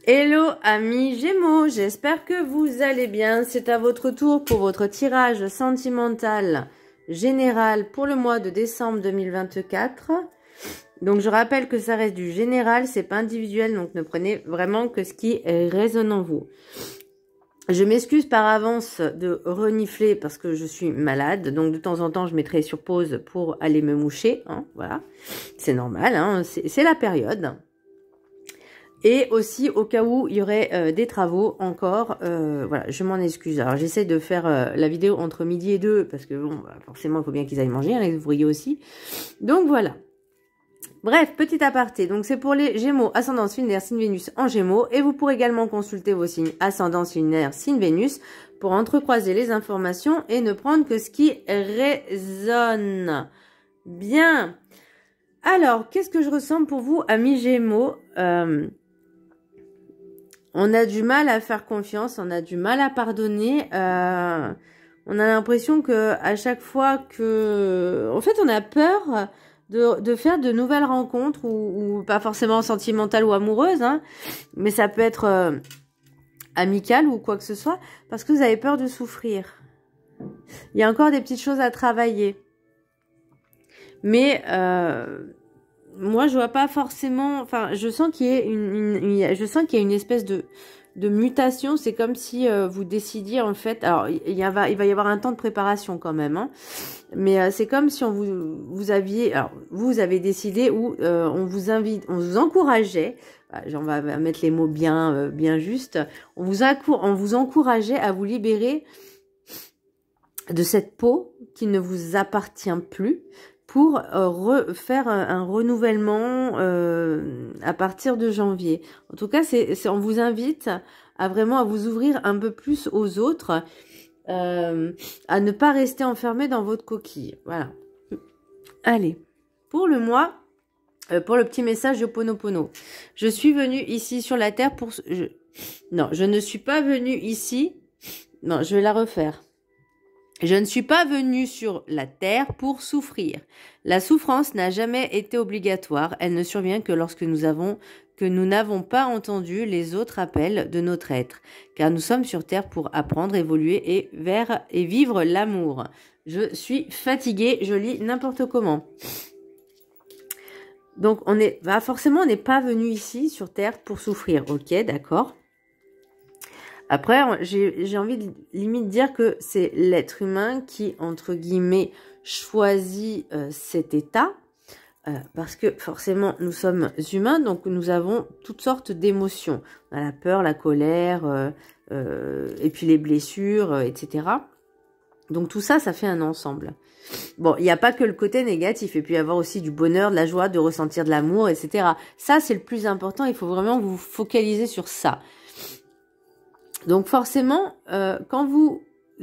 Hello amis Gémeaux, j'espère que vous allez bien. C'est à votre tour pour votre tirage sentimental général pour le mois de décembre 2024. Donc je rappelle que ça reste du général, c'est pas individuel, donc ne prenez vraiment que ce qui résonne en vous. Je m'excuse par avance de renifler parce que je suis malade, donc de temps en temps je mettrai sur pause pour aller me moucher, hein, voilà, c'est normal, hein, c'est la période. Et aussi au cas où il y aurait des travaux encore, voilà, je m'en excuse. Alors j'essaie de faire la vidéo entre midi et 2 parce que bon, bah, forcément il faut bien qu'ils aillent manger, hein, les ouvriers aussi. Donc voilà. Bref, petit aparté, donc c'est pour les Gémeaux, ascendance lunaire, signe Vénus en Gémeaux, et vous pourrez également consulter vos signes ascendance lunaire, signe Vénus, pour entrecroiser les informations et ne prendre que ce qui résonne. Bien. Alors, qu'est-ce que je ressens pour vous, amis Gémeaux? On a du mal à faire confiance, on a du mal à pardonner. On a l'impression que à chaque fois que... En fait, on a peur de faire de nouvelles rencontres, ou pas forcément sentimentales ou amoureuses, hein, mais ça peut être amical ou quoi que ce soit, parce que vous avez peur de souffrir. Il y a encore des petites choses à travailler. Mais... moi, je vois pas forcément... Enfin, je sens qu'il y ait une espèce de mutation. C'est comme si vous décidiez, en fait... Alors, il va y avoir un temps de préparation quand même. Hein, mais c'est comme si vous aviez... Alors, vous avez décidé ou on vous encourageait... On va mettre les mots bien justes. On vous encourageait à vous libérer de cette peau qui ne vous appartient plus, pour faire un renouvellement à partir de janvier. En tout cas, on vous invite à vraiment à vous ouvrir un peu plus aux autres, à ne pas rester enfermé dans votre coquille. Voilà. Allez, pour le mois, pour le petit message de Ho'oponopono. Je suis venue ici sur la Terre pour... Non, je ne suis pas venue ici... Non, je vais la refaire. Je ne suis pas venue sur la terre pour souffrir. La souffrance n'a jamais été obligatoire. Elle ne survient que lorsque nous n'avons pas entendu les autres appels de notre être. Car nous sommes sur terre pour apprendre, évoluer et vivre l'amour. Je suis fatiguée, je lis n'importe comment. Donc forcément, on n'est pas venu ici sur terre pour souffrir. Ok, d'accord. Après, j'ai envie de limite dire que c'est l'être humain qui, entre guillemets, choisit cet état. Parce que forcément, nous sommes humains, donc nous avons toutes sortes d'émotions. On a la peur, la colère, et puis les blessures, etc. Donc tout ça, ça fait un ensemble. Bon, il n'y a pas que le côté négatif, et puis avoir aussi du bonheur, de la joie, de ressentir de l'amour, etc. Ça, c'est le plus important, il faut vraiment vous focaliser sur ça. Donc forcément, quand vous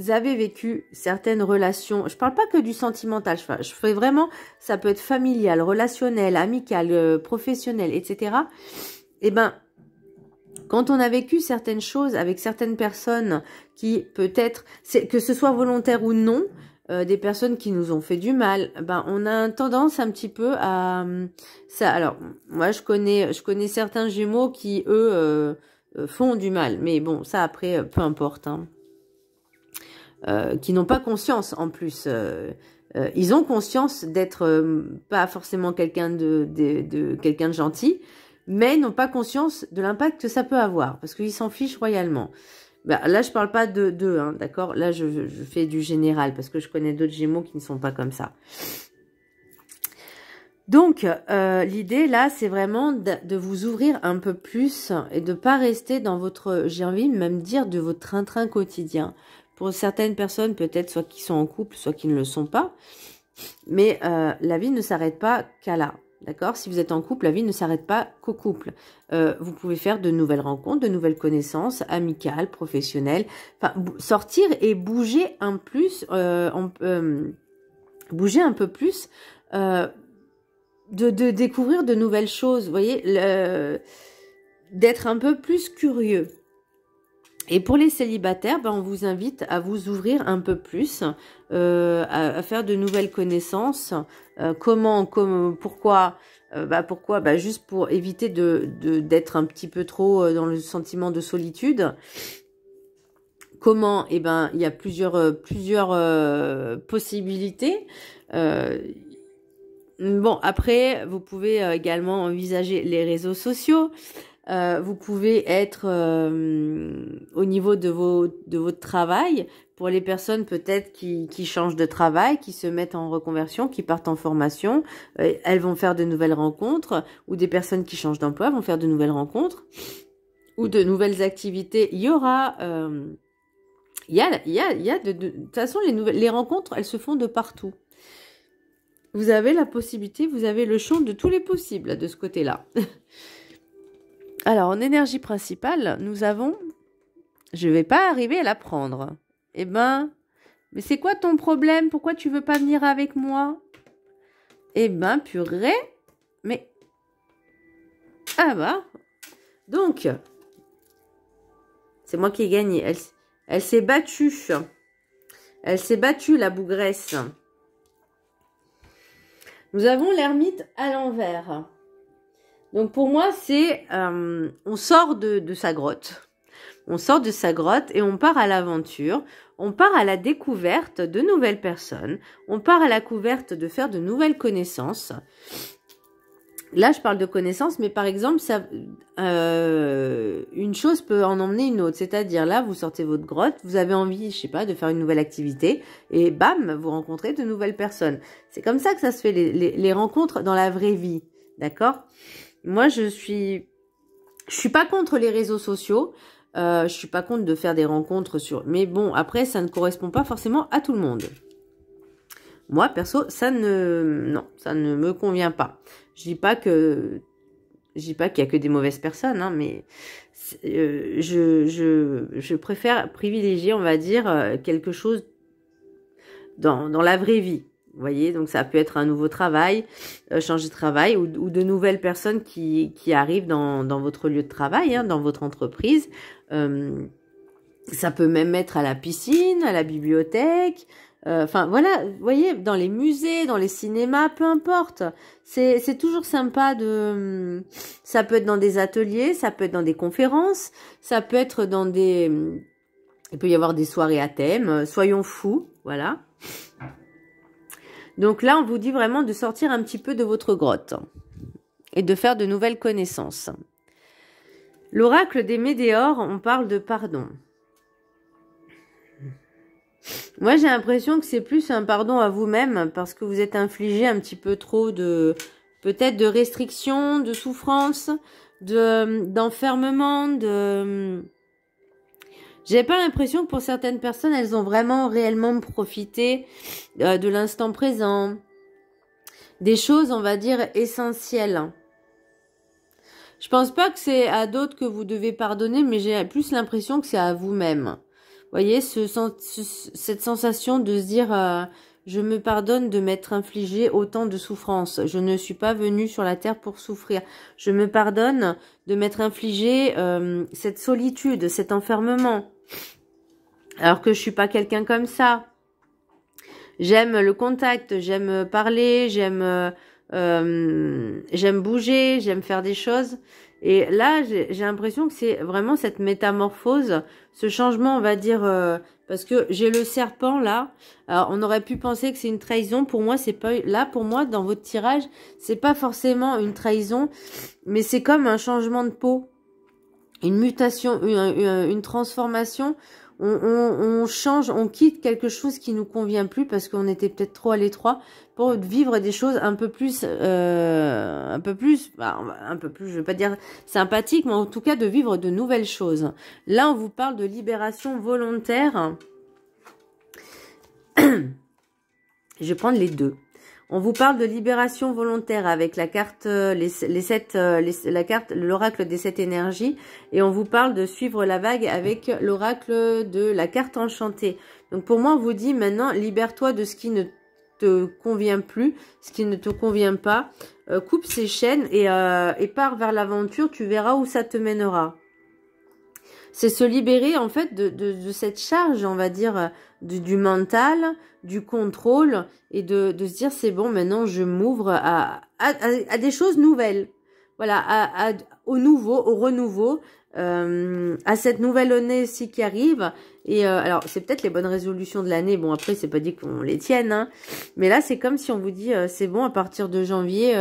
avez vécu certaines relations, je parle pas que du sentimental, je fais vraiment, ça peut être familial, relationnel, amical, professionnel, etc. Et ben, quand on a vécu certaines choses avec certaines personnes qui peut-être, que ce soit volontaire ou non, des personnes qui nous ont fait du mal, ben on a tendance un petit peu à ça. Alors moi je connais certains Gémeaux qui eux font du mal, mais bon, ça après, peu importe, hein. Qui n'ont pas conscience en plus. Ils ont conscience d'être pas forcément quelqu'un quelqu'un de gentil, mais ils n'ont pas conscience de l'impact que ça peut avoir, parce qu'ils s'en fichent royalement. Bah, là, je parle pas d'eux, hein, d'accord. Là, je fais du général, parce que je connais d'autres Gémeaux qui ne sont pas comme ça. Donc, l'idée, là, c'est vraiment de vous ouvrir un peu plus et de pas rester dans votre, j'ai envie de même dire, de votre train-train quotidien. Pour certaines personnes, peut-être soit qui sont en couple, soit qui ne le sont pas. Mais la vie ne s'arrête pas qu'à là, d'accord? Si vous êtes en couple, la vie ne s'arrête pas qu'au couple. Vous pouvez faire de nouvelles rencontres, de nouvelles connaissances, amicales, professionnelles. Enfin, sortir et bouger un plus, bouger un peu plus... de découvrir de nouvelles choses, vous voyez, d'être un peu plus curieux. Et pour les célibataires, ben, on vous invite à vous ouvrir un peu plus, à faire de nouvelles connaissances, pourquoi, Pourquoi? Juste pour éviter d'être un petit peu trop dans le sentiment de solitude. Comment? Eh ben, il y a plusieurs possibilités. Bon, après, vous pouvez également envisager les réseaux sociaux. Vous pouvez être au niveau de votre travail. Pour les personnes peut-être qui changent de travail, qui se mettent en reconversion, qui partent en formation, elles vont faire de nouvelles rencontres. Ou des personnes qui changent d'emploi vont faire de nouvelles rencontres. Ou de nouvelles activités. Il y aura... de toute façon, les rencontres, elles se font de partout. Vous avez la possibilité, vous avez le champ de tous les possibles là, de ce côté-là. Alors, en énergie principale, nous avons... Je ne vais pas arriver à la prendre. Eh ben, mais c'est quoi ton problème? Pourquoi tu veux pas venir avec moi? Eh ben, purée. Mais... Ah bah. Donc, c'est moi qui ai gagné. Elle s'est battue. Elle s'est battue, la bougresse. Nous avons l'ermite à l'envers. Donc pour moi, c'est... on sort de sa grotte. On sort de sa grotte et on part à l'aventure. On part à la découverte de nouvelles personnes. On part à la découverte de faire de nouvelles connaissances. Là, je parle de connaissances, mais par exemple, une chose peut en emmener une autre. C'est-à-dire, là, vous sortez votre grotte, vous avez envie, je sais pas, de faire une nouvelle activité, et bam, vous rencontrez de nouvelles personnes. C'est comme ça que ça se fait, les rencontres dans la vraie vie. D'accord? Moi, je suis pas contre les réseaux sociaux. Je suis pas contre de faire des rencontres mais bon, après, ça ne correspond pas forcément à tout le monde. Moi, perso, ça ne me convient pas. Je dis pas qu'il y a que des mauvaises personnes, hein, mais je préfère privilégier, on va dire, quelque chose dans la vraie vie. Vous voyez, donc ça peut être un nouveau travail, changer de travail, ou de nouvelles personnes qui arrivent dans votre lieu de travail, hein, dans votre entreprise. Ça peut même être à la piscine, à la bibliothèque. Enfin voilà, vous voyez, dans les musées, dans les cinémas, peu importe. C'est toujours sympa de... Ça peut être dans des ateliers, ça peut être dans des conférences, ça peut être dans des... Il peut y avoir des soirées à thème, soyons fous, voilà. Donc là, on vous dit vraiment de sortir un petit peu de votre grotte et de faire de nouvelles connaissances. L'oracle des météores, on parle de pardon. Moi, j'ai l'impression que c'est plus un pardon à vous-même parce que vous êtes infligé un petit peu trop peut-être de restrictions, de souffrances, d'enfermement, J'ai pas l'impression que pour certaines personnes, elles ont vraiment réellement profité de l'instant présent, des choses, on va dire, essentielles. Je pense pas que c'est à d'autres que vous devez pardonner, mais j'ai plus l'impression que c'est à vous-même. Vous voyez, cette sensation de se dire je me pardonne de m'être infligé autant de souffrances. Je ne suis pas venue sur la terre pour souffrir. Je me pardonne de m'être infligé cette solitude, cet enfermement. Alors que je suis pas quelqu'un comme ça. J'aime le contact, j'aime parler, j'aime bouger, j'aime faire des choses. Et là, j'ai l'impression que c'est vraiment cette métamorphose, ce changement, on va dire, parce que j'ai le serpent là. Alors, on aurait pu penser que c'est une trahison. Pour moi, c'est pas là. Pour moi, dans votre tirage, c'est pas forcément une trahison, mais c'est comme un changement de peau, une mutation, une transformation. On change, on quitte quelque chose qui nous convient plus parce qu'on était peut-être trop à l'étroit pour vivre des choses un peu plus, je veux pas dire sympathique, mais en tout cas de vivre de nouvelles choses. Là, on vous parle de libération volontaire. Je vais prendre les deux. On vous parle de libération volontaire avec la carte, l'oracle des 7 énergies, et on vous parle de suivre la vague avec l'oracle de la carte enchantée. Donc pour moi, on vous dit maintenant, libère-toi de ce qui ne te convient plus, ce qui ne te convient pas, coupe ces chaînes et pars vers l'aventure, tu verras où ça te mènera. C'est se libérer en fait de cette charge, on va dire, du mental, du contrôle, et de se dire c'est bon, maintenant je m'ouvre à des choses nouvelles. Voilà, au nouveau, au renouveau, à cette nouvelle année aussi qui arrive. Et alors, c'est peut-être les bonnes résolutions de l'année. Bon, après, c'est pas dit qu'on les tienne, hein. Mais là, c'est comme si on vous dit, c'est bon, à partir de janvier,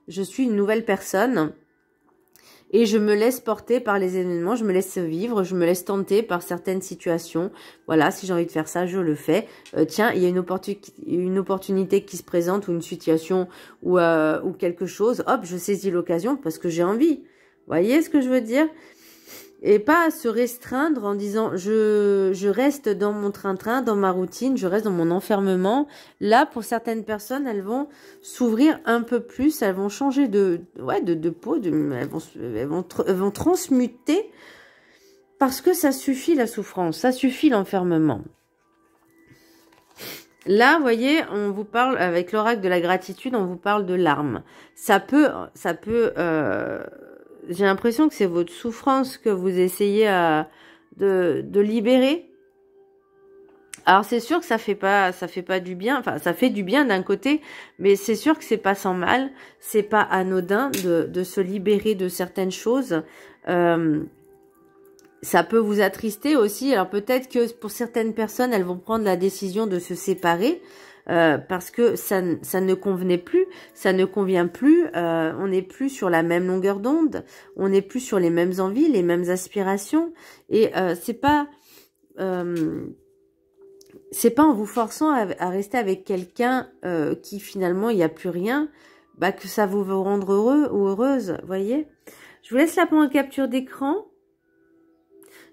je suis une nouvelle personne. Et je me laisse porter par les événements, je me laisse vivre, je me laisse tenter par certaines situations. Voilà, si j'ai envie de faire ça, je le fais. Tiens, il y a une opportunité qui se présente ou une situation ou quelque chose. Hop, je saisis l'occasion parce que j'ai envie. Vous voyez ce que je veux dire? Et pas se restreindre en disant je reste dans mon train-train, dans ma routine, je reste dans mon enfermement. Là, pour certaines personnes, elles vont s'ouvrir un peu plus, elles vont changer de peau, elles vont transmuter parce que ça suffit la souffrance, ça suffit l'enfermement. Là, vous voyez, on vous parle, avec l'oracle de la gratitude, on vous parle de larmes. Ça peut j'ai l'impression que c'est votre souffrance que vous essayez de libérer. Alors c'est sûr que ça fait pas du bien, enfin ça fait du bien d'un côté, mais c'est sûr que c'est pas sans mal, c'est pas anodin de se libérer de certaines choses. Ça peut vous attrister aussi. Alors peut-être que pour certaines personnes, elles vont prendre la décision de se séparer. Parce que ça ne convenait plus, ça ne convient plus, on n'est plus sur la même longueur d'onde, on n'est plus sur les mêmes envies, les mêmes aspirations, et c'est pas en vous forçant à rester avec quelqu'un qui finalement il n'y a plus rien, bah que ça vous va rendre heureux ou heureuse, voyez. Je vous laisse là pour une capture d'écran.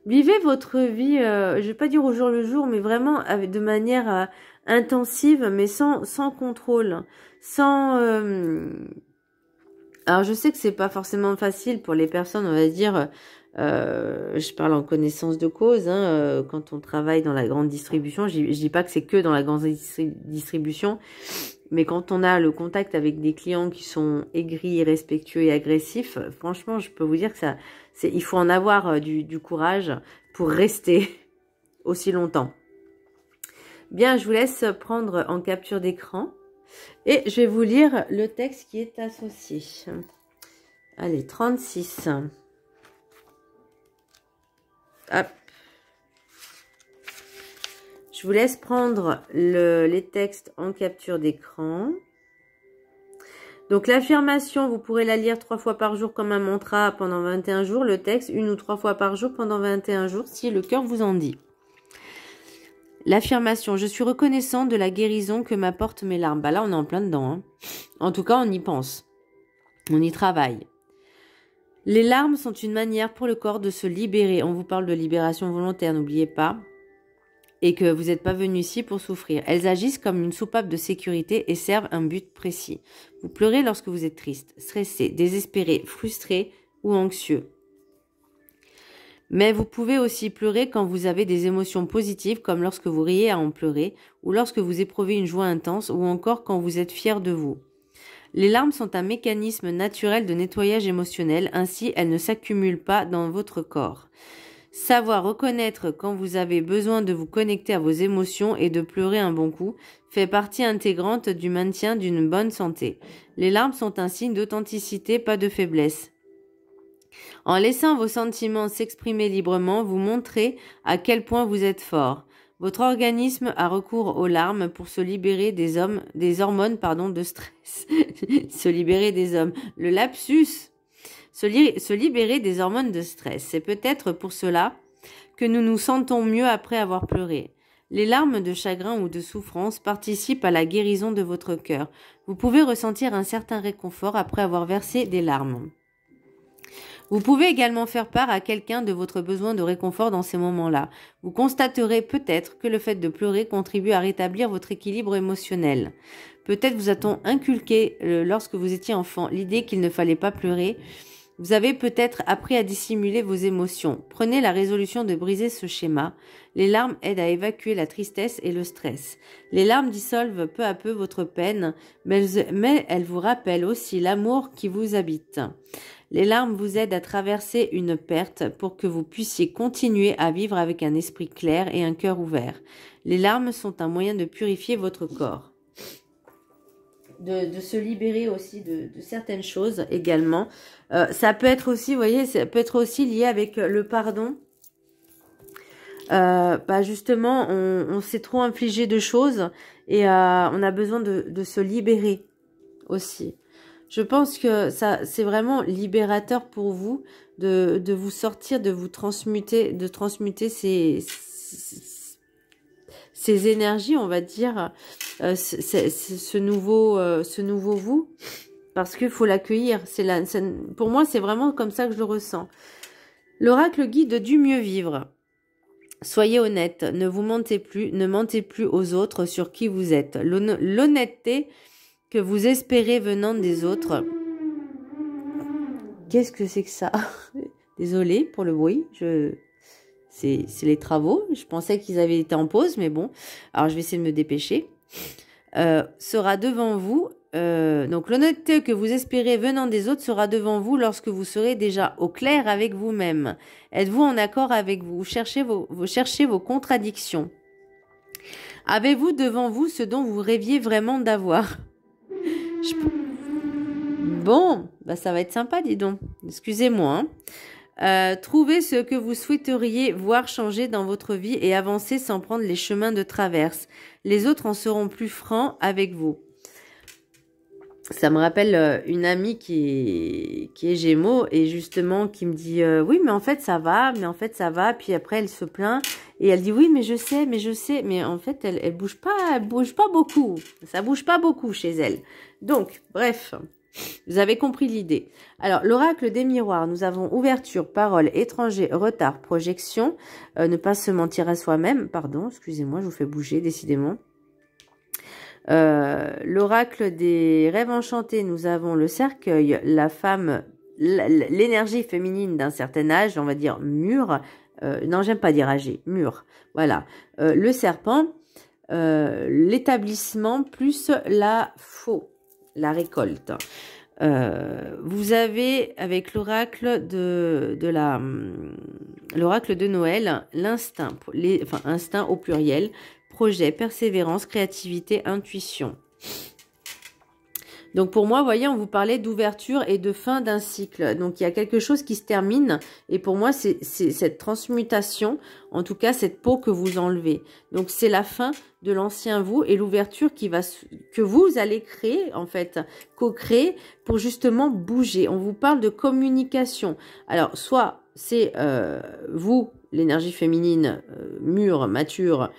Vivez votre vie, je vais pas dire au jour le jour, mais vraiment de manière intensive, mais sans contrôle, sans. Alors je sais que c'est pas forcément facile pour les personnes, on va dire. Je parle en connaissance de cause. Hein, quand on travaille dans la grande distribution, je dis pas que c'est que dans la grande distribution, mais quand on a le contact avec des clients qui sont aigris, irrespectueux et agressifs, franchement, je peux vous dire que il faut en avoir du courage pour rester aussi longtemps. Bien, je vous laisse prendre en capture d'écran et je vais vous lire le texte qui est associé. Allez, 36. Hop. Je vous laisse prendre les textes en capture d'écran. Donc l'affirmation, vous pourrez la lire 3 fois par jour comme un mantra pendant 21 jours. Le texte, 1 ou 3 fois par jour pendant 21 jours si le cœur vous en dit. L'affirmation, je suis reconnaissant de la guérison que m'apportent mes larmes. Bah là, on est en plein dedans. Hein. En tout cas, on y pense. On y travaille. Les larmes sont une manière pour le corps de se libérer. On vous parle de libération volontaire, n'oubliez pas. Et que vous n'êtes pas venu ici pour souffrir. Elles agissent comme une soupape de sécurité et servent un but précis. Vous pleurez lorsque vous êtes triste, stressé, désespéré, frustré ou anxieux. Mais vous pouvez aussi pleurer quand vous avez des émotions positives, comme lorsque vous riez à en pleurer, ou lorsque vous éprouvez une joie intense, ou encore quand vous êtes fier de vous. Les larmes sont un mécanisme naturel de nettoyage émotionnel, ainsi elles ne s'accumulent pas dans votre corps. Savoir reconnaître quand vous avez besoin de vous connecter à vos émotions et de pleurer un bon coup fait partie intégrante du maintien d'une bonne santé. Les larmes sont un signe d'authenticité, pas de faiblesse. En laissant vos sentiments s'exprimer librement, vous montrez à quel point vous êtes fort. Votre organisme a recours aux larmes pour se libérer des hormones de stress. Se libérer des hommes. Le lapsus. Se libérer des hormones de stress. C'est peut-être pour cela que nous nous sentons mieux après avoir pleuré. Les larmes de chagrin ou de souffrance participent à la guérison de votre cœur. Vous pouvez ressentir un certain réconfort après avoir versé des larmes. Vous pouvez également faire part à quelqu'un de votre besoin de réconfort dans ces moments-là. Vous constaterez peut-être que le fait de pleurer contribue à rétablir votre équilibre émotionnel. Peut-être vous a-t-on inculqué, lorsque vous étiez enfant, l'idée qu'il ne fallait pas pleurer. Vous avez peut-être appris à dissimuler vos émotions. Prenez la résolution de briser ce schéma. Les larmes aident à évacuer la tristesse et le stress. Les larmes dissolvent peu à peu votre peine, mais elles vous rappellent aussi l'amour qui vous habite. Les larmes vous aident à traverser une perte pour que vous puissiez continuer à vivre avec un esprit clair et un cœur ouvert. Les larmes sont un moyen de purifier votre corps. De se libérer aussi de certaines choses également. Ça peut être aussi, vous voyez, ça peut être aussi lié avec le pardon. Justement, on s'est trop infligé de choses et on a besoin de se libérer aussi. Je pense que ça, c'est vraiment libérateur pour vous de vous sortir, de vous transmuter, de transmuter ces énergies, on va dire, ce nouveau vous, parce qu'il faut l'accueillir. Pour moi, c'est vraiment comme ça que je le ressens. L'oracle guide du mieux vivre. Soyez honnête, ne vous mentez plus, ne mentez plus aux autres sur qui vous êtes. L'honnêteté que vous espérez venant des autres. Qu'est-ce que c'est que ça? Désolée pour le bruit, c'est les travaux. Je pensais qu'ils avaient été en pause, mais bon. Alors, je vais essayer de me dépêcher. Sera devant vous. Donc, l'honnêteté que vous espérez venant des autres sera devant vous lorsque vous serez déjà au clair avec vous-même. Êtes-vous en accord avec vous? Cherchez vos contradictions. Avez-vous devant vous ce dont vous rêviez vraiment d'avoir? Bon, ça va être sympa, dis donc. Excusez-moi, hein. Trouvez ce que vous souhaiteriez voir changer dans votre vie et avancez sans prendre les chemins de traverse. Les autres en seront plus francs avec vous. Ça me rappelle une amie qui est Gémeaux et justement qui me dit oui mais en fait ça va, puis après elle se plaint et elle dit oui mais je sais, mais en fait elle bouge pas beaucoup, ça bouge pas beaucoup chez elle. Donc bref. Vous avez compris l'idée. Alors, l'oracle des miroirs, nous avons ouverture, parole, étranger, retard, projection, ne pas se mentir à soi-même. Pardon, excusez-moi, je vous fais bouger, décidément. L'oracle des rêves enchantés, nous avons le cercueil, la femme, l'énergie féminine d'un certain âge, on va dire mûr. Non, j'aime pas dire âgé, mûr. Voilà. Le serpent, l'établissement plus la faux. La récolte. Vous avez avec l'oracle l'oracle de Noël, l'instinct, instinct au pluriel, projet, persévérance, créativité, intuition. Donc pour moi, vous voyez, on vous parlait d'ouverture et de fin d'un cycle. Donc il y a quelque chose qui se termine et pour moi, c'est cette transmutation, en tout cas cette peau que vous enlevez. Donc c'est la fin de l'ancien vous et l'ouverture que vous allez créer, en fait, co-créer pour justement bouger. On vous parle de communication. Alors soit c'est vous, l'énergie féminine mûre, mature,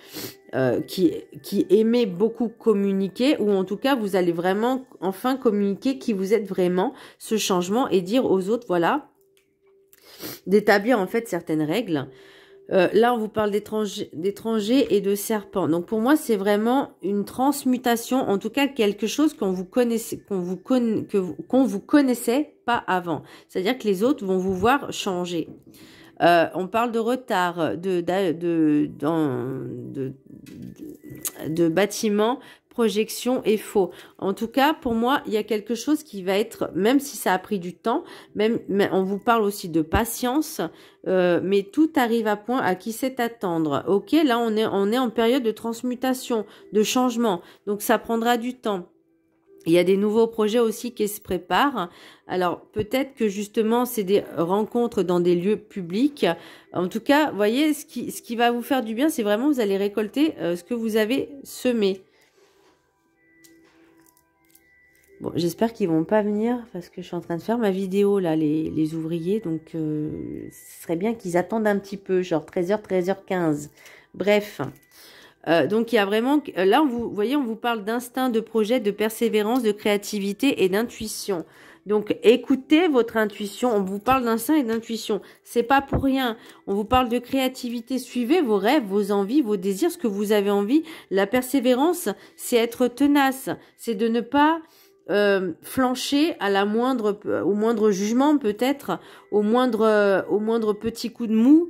qui aimait beaucoup communiquer, ou en tout cas vous allez vraiment enfin communiquer qui vous êtes vraiment, ce changement, et dire aux autres, voilà, d'établir en fait certaines règles. Là on vous parle d'étrangers et de serpents. Donc pour moi c'est vraiment une transmutation, en tout cas quelque chose qu'on vous connaissait pas avant. C'est-à-dire que les autres vont vous voir changer. On parle de retard, de bâtiments, projection et faux. En tout cas, pour moi, il y a quelque chose qui va être, même si ça a pris du temps, mais on vous parle aussi de patience, mais tout arrive à point à qui sait attendre. Ok, là on est en période de transmutation, de changement, donc ça prendra du temps. Il y a des nouveaux projets aussi qui se préparent. Alors, peut-être que justement, c'est des rencontres dans des lieux publics. En tout cas, vous voyez, ce qui va vous faire du bien, c'est vraiment, vous allez récolter ce que vous avez semé. Bon, j'espère qu'ils vont pas venir parce que je suis en train de faire ma vidéo, là, les ouvriers. Donc, ce serait bien qu'ils attendent un petit peu, genre 13h, 13h15. Bref. Donc il y a vraiment, là vous voyez, on vous parle d'instinct, de projet, de persévérance, de créativité et d'intuition. Donc écoutez votre intuition, on vous parle d'instinct et d'intuition, c'est pas pour rien. On vous parle de créativité, suivez vos rêves, vos envies, vos désirs, ce que vous avez envie. La persévérance, c'est être tenace, c'est de ne pas flancher à au moindre jugement peut-être, au moindre petit coup de mou,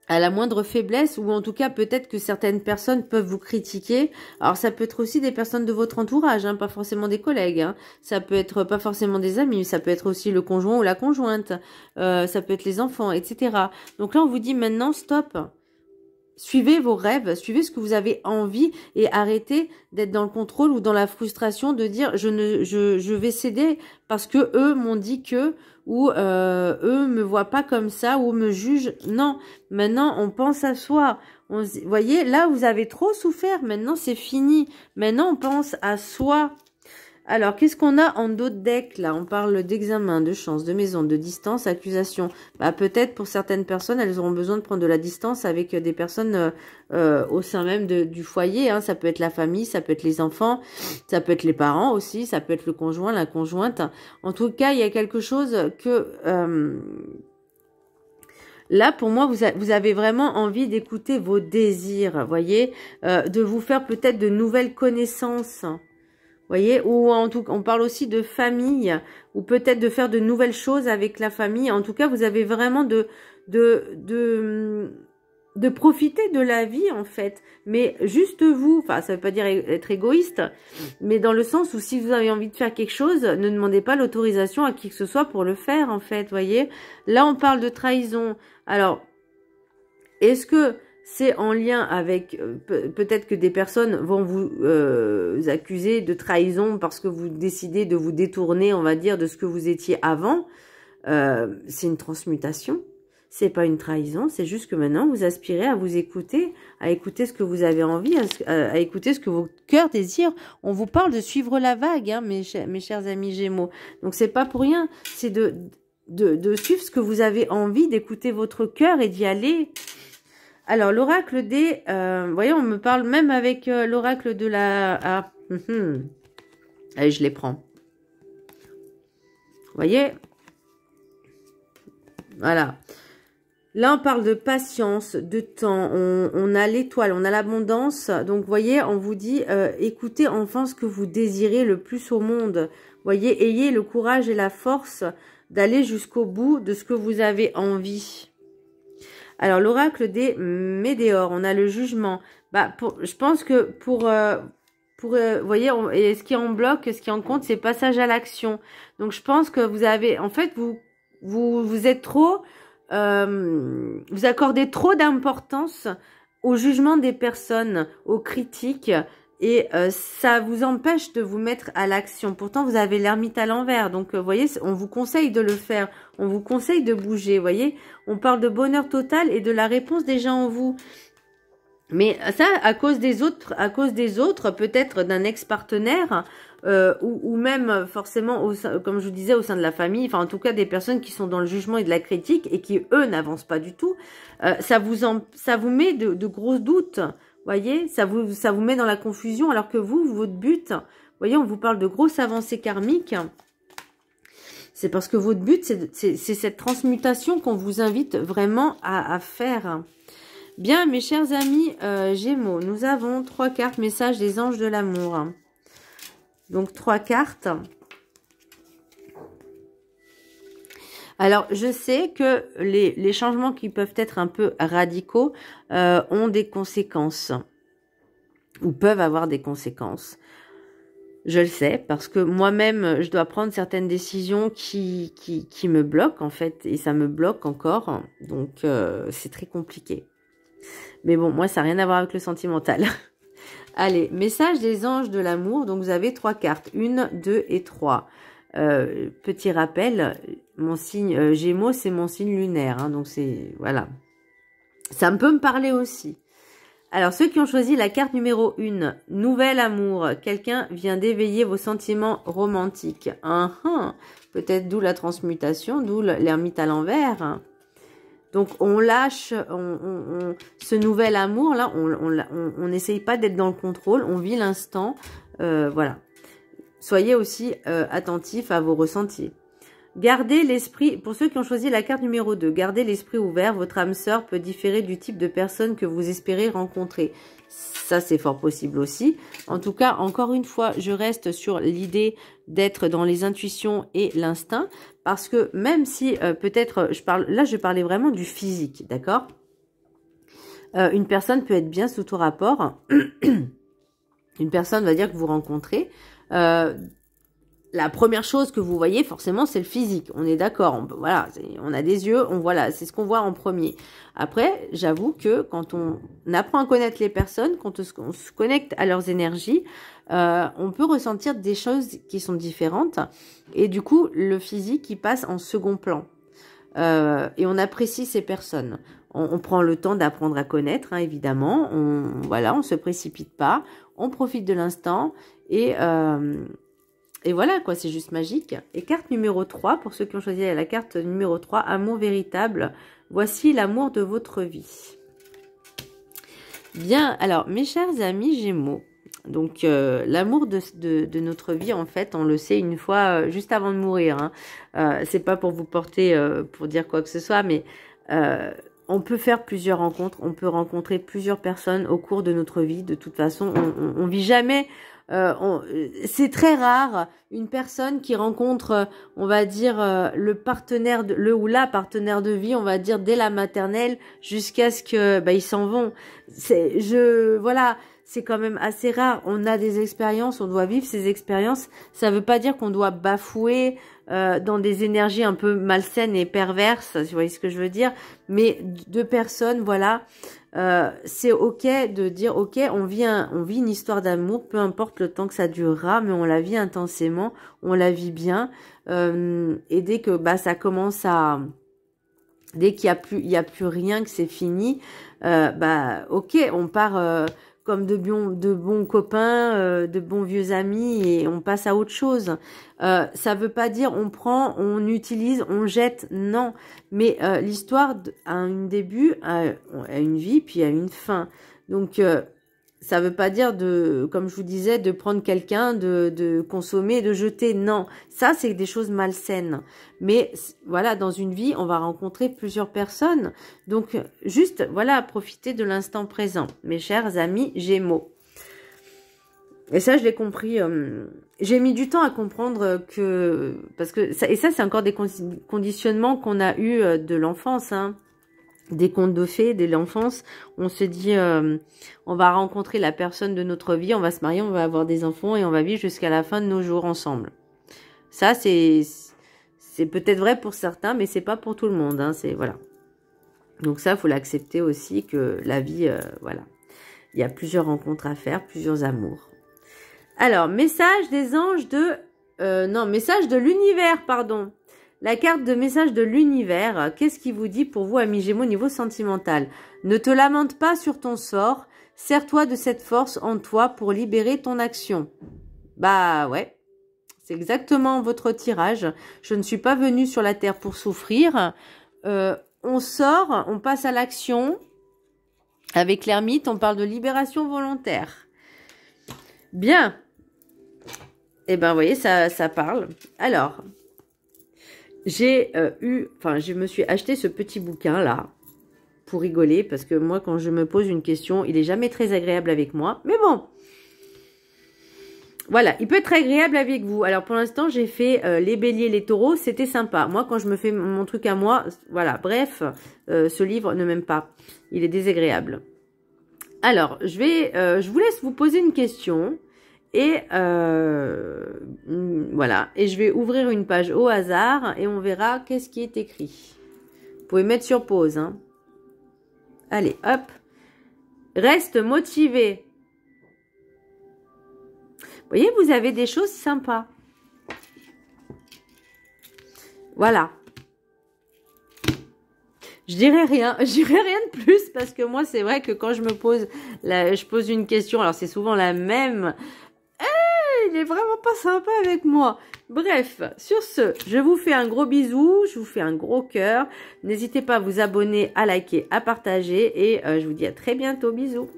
à la moindre faiblesse, ou en tout cas peut-être que certaines personnes peuvent vous critiquer. Alors ça peut être aussi des personnes de votre entourage, hein, pas forcément des collègues, hein. Ça peut être pas forcément des amis, ça peut être aussi le conjoint ou la conjointe, ça peut être les enfants, etc. Donc là on vous dit maintenant stop. Suivez vos rêves, suivez ce que vous avez envie et arrêtez d'être dans le contrôle ou dans la frustration de dire je vais céder parce que eux m'ont dit que, ou eux me voient pas comme ça, ou me jugent. Non, maintenant on pense à soi. Vous voyez, là vous avez trop souffert, maintenant c'est fini. Maintenant on pense à soi. Alors, qu'est-ce qu'on a en d'autres decks, là? On parle d'examen, de chance, de maison, de distance, accusation. Bah, peut-être pour certaines personnes, elles auront besoin de prendre de la distance avec des personnes au sein même du foyer. Hein. Ça peut être la famille, ça peut être les enfants, ça peut être les parents aussi, ça peut être le conjoint, la conjointe. En tout cas, il y a quelque chose que... là, pour moi, vous avez vraiment envie d'écouter vos désirs, voyez, de vous faire peut-être de nouvelles connaissances. Voyez, ou en tout cas, on parle aussi de famille, ou peut-être de faire de nouvelles choses avec la famille. En tout cas, vous avez vraiment de profiter de la vie, en fait. Mais juste vous, enfin, ça veut pas dire être égoïste, mais dans le sens où si vous avez envie de faire quelque chose, ne demandez pas l'autorisation à qui que ce soit pour le faire, en fait, voyez. Là, on parle de trahison. Alors, est-ce que c'est en lien avec, peut-être que des personnes vont vous accuser de trahison parce que vous décidez de vous détourner, on va dire, de ce que vous étiez avant. C'est une transmutation, c'est pas une trahison, c'est juste que maintenant vous aspirez à vous écouter, à écouter ce que vous avez envie, à écouter ce que vos cœurs désirent. On vous parle de suivre la vague, hein, mes chers amis Gémeaux. Donc c'est pas pour rien, c'est de suivre ce que vous avez envie, d'écouter votre cœur et d'y aller. Alors, l'oracle des... voyez, on me parle même avec l'oracle de la... Ah, allez, je les prends. Vous voyez? Voilà. Là, on parle de patience, de temps. On a l'étoile, on a l'abondance. Donc, vous voyez, on vous dit, écoutez enfin ce que vous désirez le plus au monde. Vous voyez, ayez le courage et la force d'aller jusqu'au bout de ce que vous avez envie. Alors, l'oracle des météores, on a le jugement. Bah, je pense que vous voyez, et ce qui en bloque, ce qui en compte, c'est passage à l'action. Donc, je pense que vous avez, en fait, vous êtes trop, vous accordez trop d'importance au jugement des personnes, aux critiques, et ça vous empêche de vous mettre à l'action. Pourtant, vous avez l'ermite à l'envers. Donc, vous voyez, on vous conseille de le faire. On vous conseille de bouger, vous voyez. On parle de bonheur total et de la réponse déjà en vous. Mais ça, à cause des autres, peut-être d'un ex-partenaire, ou même forcément, comme je vous disais, au sein de la famille, enfin en tout cas des personnes qui sont dans le jugement et de la critique et qui, eux, n'avancent pas du tout, ça vous met de gros doutes. Voyez, ça vous met dans la confusion, alors que votre but, voyez, on vous parle de grosses avancées karmiques. C'est parce que votre but, c'est cette transmutation qu'on vous invite vraiment à faire. Bien, mes chers amis Gémeaux, nous avons 3 cartes messages des anges de l'amour. Donc, 3 cartes. Alors, je sais que les changements qui peuvent être un peu radicaux ont des conséquences. Ou peuvent avoir des conséquences. Je le sais, parce que moi-même, je dois prendre certaines décisions qui me bloquent, en fait. Et ça me bloque encore. Donc, c'est très compliqué. Mais bon, moi, ça n'a rien à voir avec le sentimental. Allez, message des anges de l'amour. Donc, vous avez 3 cartes. 1, 2 et 3. Petit rappel, mon signe Gémeaux, c'est mon signe lunaire. Hein, donc, c'est... Voilà. Ça peut me parler aussi. Alors, ceux qui ont choisi la carte numéro 1, nouvel amour. Quelqu'un vient d'éveiller vos sentiments romantiques. Peut-être d'où la transmutation, d'où l'ermite à l'envers. Donc, on lâche ce nouvel amour, là, on n'essaye pas d'être dans le contrôle, on vit l'instant, voilà. Soyez aussi attentifs à vos ressentis. Gardez l'esprit, pour ceux qui ont choisi la carte numéro 2, gardez l'esprit ouvert, votre âme sœur peut différer du type de personne que vous espérez rencontrer. Ça, c'est fort possible aussi. En tout cas, encore une fois, je reste sur l'idée d'être dans les intuitions et l'instinct, parce que même si peut-être, je parlais vraiment du physique, d'accord? Une personne peut être bien sous tout rapport. Une personne va dire que vous rencontrez. La première chose que vous voyez, forcément, c'est le physique. On est d'accord. Voilà, on a des yeux, c'est ce qu'on voit en premier. Après, j'avoue que quand on apprend à connaître les personnes, quand on se connecte à leurs énergies, on peut ressentir des choses qui sont différentes. Et du coup, le physique, il passe en second plan. Et on apprécie ces personnes. On prend le temps d'apprendre à connaître, hein, évidemment. On se précipite pas. On profite de l'instant et voilà, quoi, c'est juste magique. Et carte numéro 3, pour ceux qui ont choisi la carte numéro 3, amour véritable. Voici l'amour de votre vie. Bien, alors, mes chers amis Gémeaux, donc l'amour de notre vie, en fait, on le sait une fois, juste avant de mourir. Hein. C'est pas pour vous porter, pour dire quoi que ce soit, mais on peut faire plusieurs rencontres, on peut rencontrer plusieurs personnes au cours de notre vie. De toute façon, on vit jamais... c'est très rare une personne qui rencontre, on va dire, le ou la partenaire de vie, on va dire, dès la maternelle jusqu'à ce que ils s'en vont. Voilà, c'est quand même assez rare. On a des expériences, on doit vivre ces expériences. Ça veut pas dire qu'on doit bafouer dans des énergies un peu malsaines et perverses, vous voyez ce que je veux dire. Mais deux personnes, voilà. C'est ok de dire ok, on vit une histoire d'amour, peu importe le temps que ça durera, mais on la vit intensément, on la vit bien, et dès que ça commence dès qu'il y a plus rien, que c'est fini, ok, on part comme de bons copains, de bons vieux amis, et on passe à autre chose. Ça veut pas dire on prend, on utilise, on jette, non. Mais l'histoire a un début, a une vie, puis a une fin. Donc ça veut pas dire comme je vous disais, de prendre quelqu'un, de consommer, de jeter, non. Ça, c'est des choses malsaines. Mais voilà, dans une vie, on va rencontrer plusieurs personnes. Donc, juste, voilà, profitez de l'instant présent, mes chers amis Gémeaux. Et ça, je l'ai compris. J'ai mis du temps à comprendre que... Parce que ça, c'est encore des conditionnements qu'on a eu de l'enfance, hein. Des contes de fées, dès l'enfance, on se dit, on va rencontrer la personne de notre vie, on va se marier, on va avoir des enfants et on va vivre jusqu'à la fin de nos jours ensemble. Ça, c'est peut-être vrai pour certains, mais c'est pas pour tout le monde, hein, voilà. Donc ça, faut l'accepter aussi que la vie, voilà, il y a plusieurs rencontres à faire, plusieurs amours. Alors, message des anges message de l'univers, pardon. La carte de message de l'univers, qu'est-ce qui vous dit pour vous, amis Gémeaux, au niveau sentimental? Ne te lamente pas sur ton sort, sers-toi de cette force en toi pour libérer ton action. Bah ouais, c'est exactement votre tirage. Je ne suis pas venue sur la terre pour souffrir. On sort, on passe à l'action. Avec l'ermite, on parle de libération volontaire. Bien. Eh ben, vous voyez, ça parle. Alors... je me suis acheté ce petit bouquin là pour rigoler parce que moi quand je me pose une question, il est jamais très agréable avec moi. Mais bon, voilà, il peut être agréable avec vous. Alors pour l'instant, j'ai fait les béliers, les taureaux, c'était sympa. Moi quand je me fais mon truc à moi, voilà, bref, ce livre ne m'aime pas. Il est désagréable. Alors, je vous laisse vous poser une question. Et voilà, et je vais ouvrir une page au hasard et on verra qu'est-ce qui est écrit. Vous pouvez mettre sur pause, hein. Allez, hop. Reste motivé. Vous voyez, vous avez des choses sympas. Voilà. Je dirais rien de plus parce que moi, c'est vrai que quand je pose une question, alors c'est souvent la même. Il est vraiment pas sympa avec moi. Bref, sur ce, je vous fais un gros bisou, je vous fais un gros cœur. N'hésitez pas à vous abonner, à liker, à partager et je vous dis à très bientôt. Bisous.